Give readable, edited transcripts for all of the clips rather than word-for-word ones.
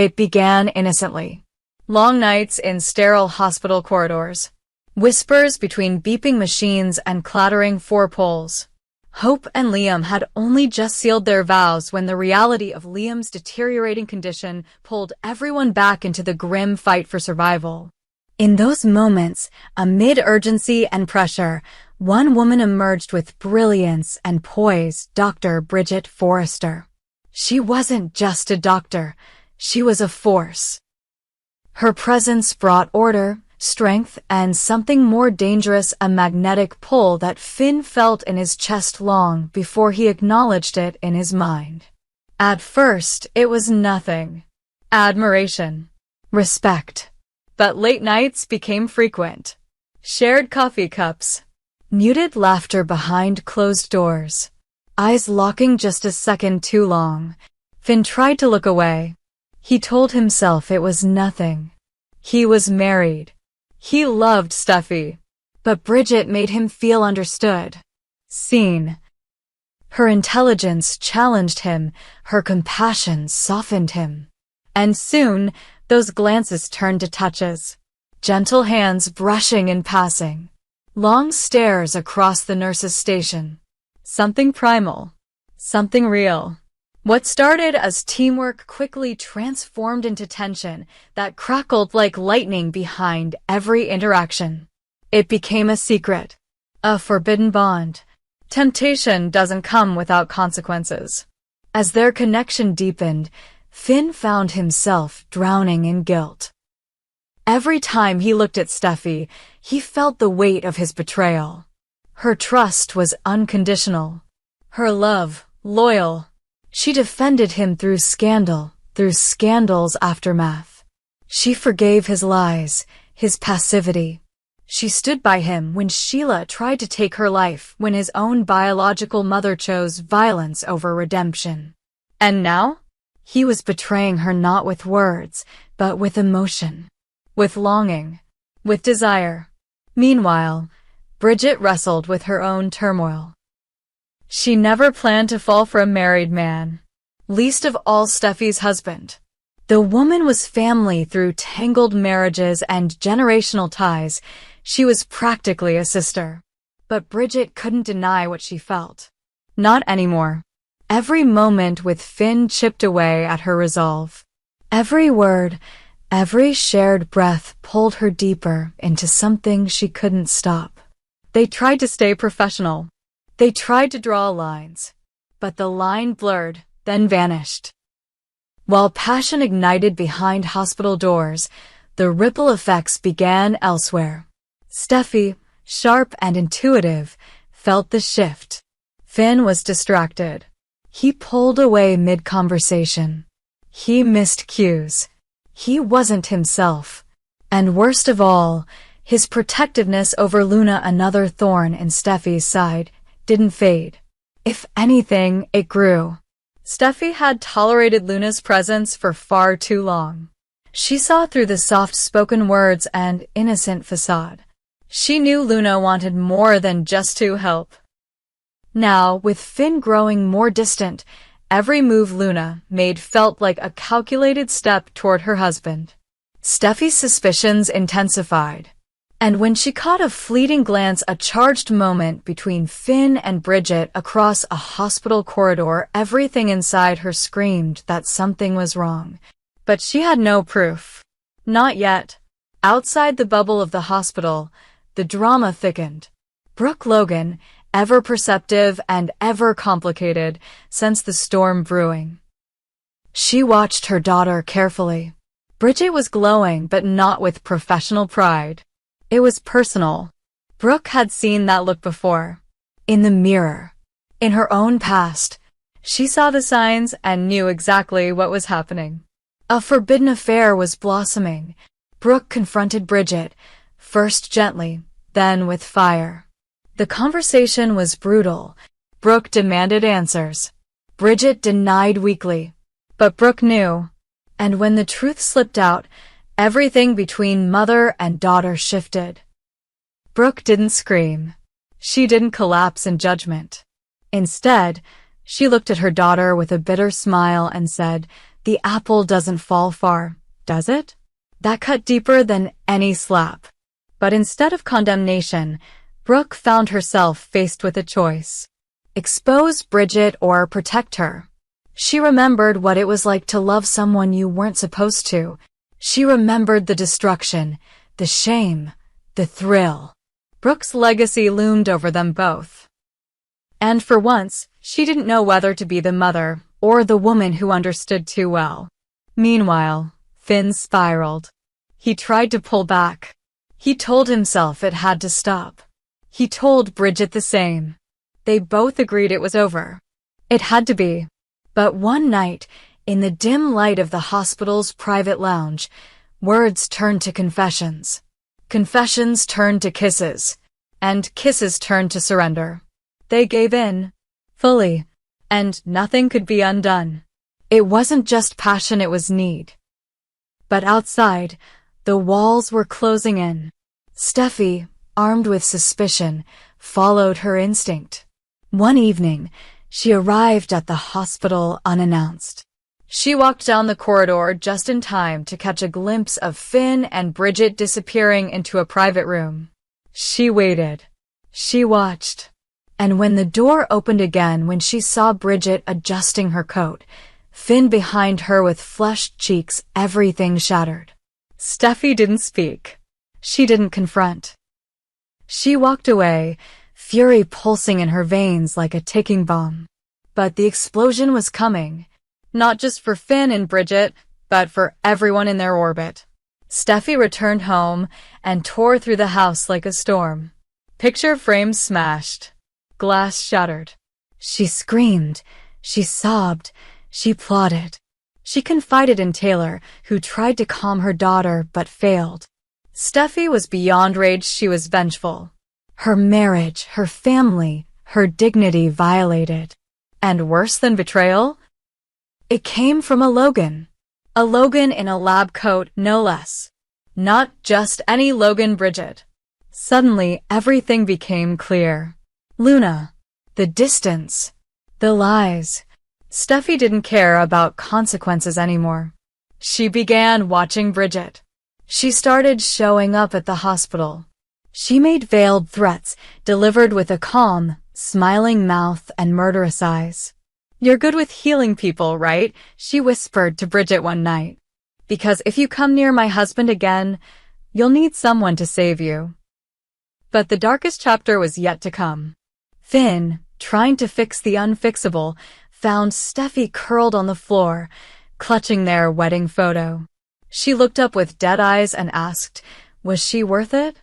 It began innocently. Long nights in sterile hospital corridors. Whispers between beeping machines and clattering four poles. Hope and Liam had only just sealed their vows when the reality of Liam's deteriorating condition pulled everyone back into the grim fight for survival. In those moments, amid urgency and pressure, one woman emerged with brilliance and poise, Dr. Bridget Forrester. She wasn't just a doctor, she was a force. Her presence brought order, strength, and something more dangerous, a magnetic pull that Finn felt in his chest long before he acknowledged it in his mind. At first, it was nothing. Admiration. Respect. But late nights became frequent. Shared coffee cups. Muted laughter behind closed doors. Eyes locking just a second too long. Finn tried to look away. He told himself it was nothing. He was married. He loved Steffy. But Bridget made him feel understood. Seen. Her intelligence challenged him. Her compassion softened him. And soon, those glances turned to touches. Gentle hands brushing in passing. Long stares across the nurse's station. Something primal. Something real. What started as teamwork quickly transformed into tension that crackled like lightning behind every interaction. It became a secret. A forbidden bond. Temptation doesn't come without consequences. As their connection deepened, Finn found himself drowning in guilt. Every time he looked at Steffy, he felt the weight of his betrayal. Her trust was unconditional. Her love, loyal. She defended him through scandal's aftermath. She forgave his lies, his passivity. She stood by him when Sheila tried to take her life, when his own biological mother chose violence over redemption. And now? He was betraying her not with words, but with emotion. With longing. With desire. Meanwhile, Bridget wrestled with her own turmoil. She never planned to fall for a married man. Least of all Steffy's husband. The woman was family through tangled marriages and generational ties. She was practically a sister. But Bridget couldn't deny what she felt. Not anymore. Every moment with Finn chipped away at her resolve. Every word, every shared breath pulled her deeper into something she couldn't stop. They tried to stay professional. They tried to draw lines. But the line blurred, then vanished. While passion ignited behind hospital doors, the ripple effects began elsewhere. Steffy, sharp and intuitive, felt the shift. Finn was distracted. He pulled away mid-conversation. He missed cues. He wasn't himself. And worst of all, his protectiveness over Luna, another thorn in Steffy's side, didn't fade. If anything, it grew. Steffy had tolerated Luna's presence for far too long. She saw through the soft-spoken words and innocent facade. She knew Luna wanted more than just to help. Now, with Finn growing more distant, every move Luna made felt like a calculated step toward her husband. Steffy's suspicions intensified. And when she caught a fleeting glance, a charged moment between Finn and Bridget across a hospital corridor, everything inside her screamed that something was wrong. But she had no proof. Not yet. Outside the bubble of the hospital, the drama thickened. Brooke Logan, ever perceptive and ever complicated, sensed the storm brewing. She watched her daughter carefully. Bridget was glowing, but not with professional pride. It was personal. Brooke had seen that look before. In the mirror. In her own past. She saw the signs and knew exactly what was happening. A forbidden affair was blossoming. Brooke confronted Bridget, first gently, then with fire. The conversation was brutal. Brooke demanded answers. Bridget denied weakly. But Brooke knew. And when the truth slipped out, everything between mother and daughter shifted. Brooke didn't scream. She didn't collapse in judgment. Instead, she looked at her daughter with a bitter smile and said, The apple doesn't fall far, does it? That cut deeper than any slap. But instead of condemnation, Brooke found herself faced with a choice. Expose Bridget or protect her. She remembered what it was like to love someone you weren't supposed to. She remembered the destruction, the shame, the thrill. Brooke's legacy loomed over them both. And for once, she didn't know whether to be the mother or the woman who understood too well. Meanwhile, Finn spiraled. He tried to pull back. He told himself it had to stop. He told Bridget the same. They both agreed it was over. It had to be. But one night, in the dim light of the hospital's private lounge, words turned to confessions. Confessions turned to kisses. And kisses turned to surrender. They gave in. Fully. And nothing could be undone. It wasn't just passion, it was need. But outside, the walls were closing in. Steffy, armed with suspicion, followed her instinct. One evening, she arrived at the hospital unannounced. She walked down the corridor just in time to catch a glimpse of Finn and Bridget disappearing into a private room. She waited. She watched. And when the door opened again, when she saw Bridget adjusting her coat, Finn behind her with flushed cheeks, everything shattered. Steffy didn't speak. She didn't confront. She walked away, fury pulsing in her veins like a ticking bomb. But the explosion was coming, not just for Finn and Bridget, but for everyone in their orbit. Steffy returned home and tore through the house like a storm. Picture frames smashed. Glass shattered. She screamed. She sobbed. She plotted. She confided in Taylor, who tried to calm her daughter but failed. Steffy was beyond rage, she was vengeful. Her marriage, her family, her dignity violated. And worse than betrayal? It came from a Logan. A Logan in a lab coat, no less. Not just any Logan, Bridget. Suddenly, everything became clear. Luna. The distance. The lies. Steffy didn't care about consequences anymore. She began watching Bridget. She started showing up at the hospital. She made veiled threats, delivered with a calm, smiling mouth and murderous eyes. "You're good with healing people, right?" she whispered to Bridget one night. "Because if you come near my husband again, you'll need someone to save you." But the darkest chapter was yet to come. Finn, trying to fix the unfixable, found Steffy curled on the floor, clutching their wedding photo. She looked up with dead eyes and asked, was she worth it?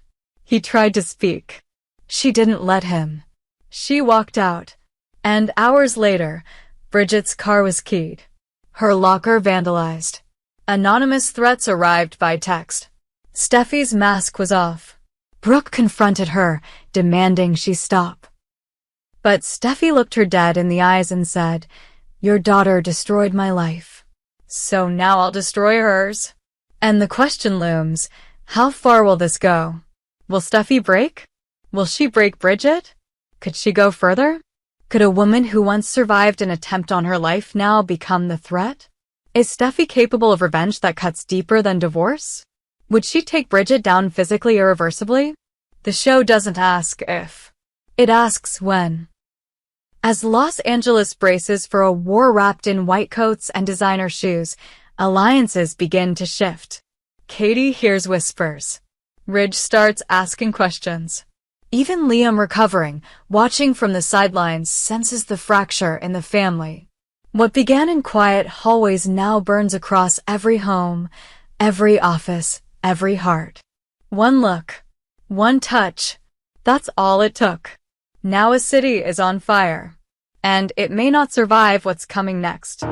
He tried to speak. She didn't let him. She walked out. And hours later, Bridget's car was keyed. Her locker vandalized. Anonymous threats arrived by text. Steffy's mask was off. Brooke confronted her, demanding she stop. But Steffy looked her dead in the eyes and said, "Your daughter destroyed my life. So now I'll destroy hers." And the question looms, how far will this go? Will Steffy break? Will she break Bridget? Could she go further? Could a woman who once survived an attempt on her life now become the threat? Is Steffy capable of revenge that cuts deeper than divorce? Would she take Bridget down physically irreversibly? The show doesn't ask if. It asks when. As Los Angeles braces for a war wrapped in white coats and designer shoes, alliances begin to shift. Katie hears whispers. Ridge starts asking questions. Even Liam, recovering, watching from the sidelines, senses the fracture in the family. What began in quiet hallways now burns across every home, every office, every heart. One look, one touch, that's all it took. Now a city is on fire. And it may not survive what's coming next.